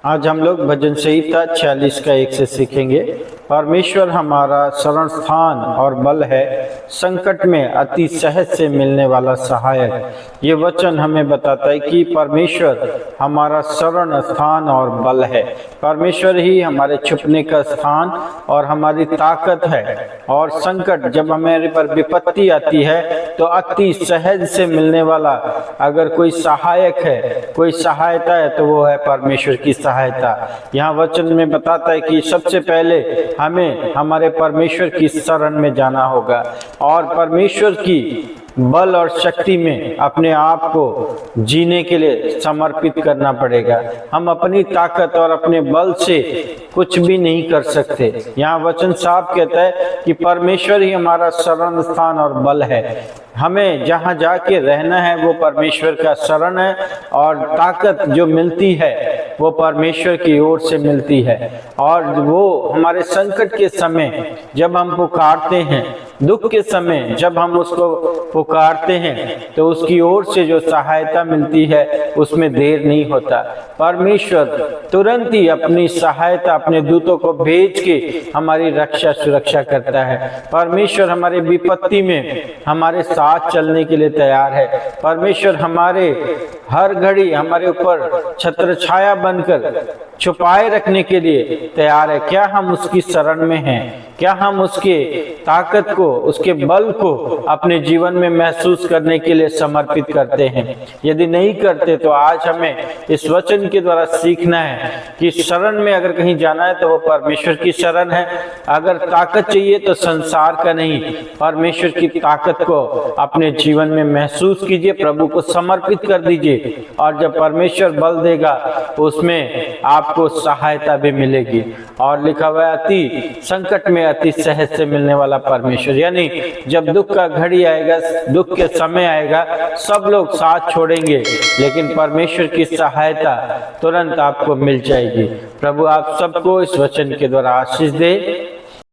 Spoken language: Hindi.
आज हम लोग भजन संहिता 46 का 1 से सीखेंगे। परमेश्वर हमारा शरण स्थान और बल है, संकट में अति सहज से मिलने वाला सहायक। ये वचन हमें बताता है कि परमेश्वर हमारा शरण स्थान और बल है। परमेश्वर ही हमारे छुपने का स्थान और हमारी ताकत है। और संकट जब हमारे पर विपत्ति आती है तो अति सहज से मिलने वाला अगर कोई सहायक है, कोई सहायता है, तो वो है परमेश्वर की सहायता। यहाँ वचन में बताता है कि सबसे पहले हमें हमारे परमेश्वर की शरण में जाना होगा और परमेश्वर की बल और शक्ति में अपने आप को जीने के लिए समर्पित करना पड़ेगा। हम अपनी ताकत और अपने बल से कुछ भी नहीं कर सकते। यहाँ वचन साफ कहता है कि परमेश्वर ही हमारा शरण स्थान और बल है। हमें जहाँ जाके रहना है वो परमेश्वर का शरण है और ताकत जो मिलती है वो परमेश्वर की ओर से मिलती है। और वो हमारे संकट के समय जब हम पुकारते हैं, दुख के समय जब हम उसको पुकारते हैं, तो उसकी ओर से जो सहायता मिलती है उसमें देर नहीं होता। परमेश्वर तुरंत ही अपनी सहायता अपने दूतों को भेज के हमारी रक्षा सुरक्षा करता है। परमेश्वर हमारे विपत्ति में हमारे साथ चलने के लिए तैयार है। परमेश्वर हमारे हर घड़ी हमारे ऊपर छत्र छाया बनकर छुपाए रखने के लिए तैयार है। क्या हम उसकी शरण में हैं? क्या हम उसके ताकत को, उसके बल को अपने जीवन में महसूस करने के लिए समर्पित करते हैं? यदि नहीं करते तो आज हमें इस वचन के द्वारा सीखना है कि शरण में अगर कहीं जाना है तो वो परमेश्वर की शरण है। अगर ताकत चाहिए तो संसार का नहीं, परमेश्वर की ताकत को अपने जीवन में महसूस कीजिए, प्रभु को समर्पित कर दीजिए और जब परमेश्वर बल देगा उसमें आपको सहायता भी मिलेगी। और लिखा हुआ है अति संकट में अति सहज से मिलने वाला परमेश्वर। यानी जब दुख का घड़ी आएगा, दुख के समय आएगा, सब लोग साथ छोड़ेंगे लेकिन परमेश्वर की सहायता तुरंत आपको मिल जाएगी। प्रभु आप सबको इस वचन के द्वारा आशीष दे।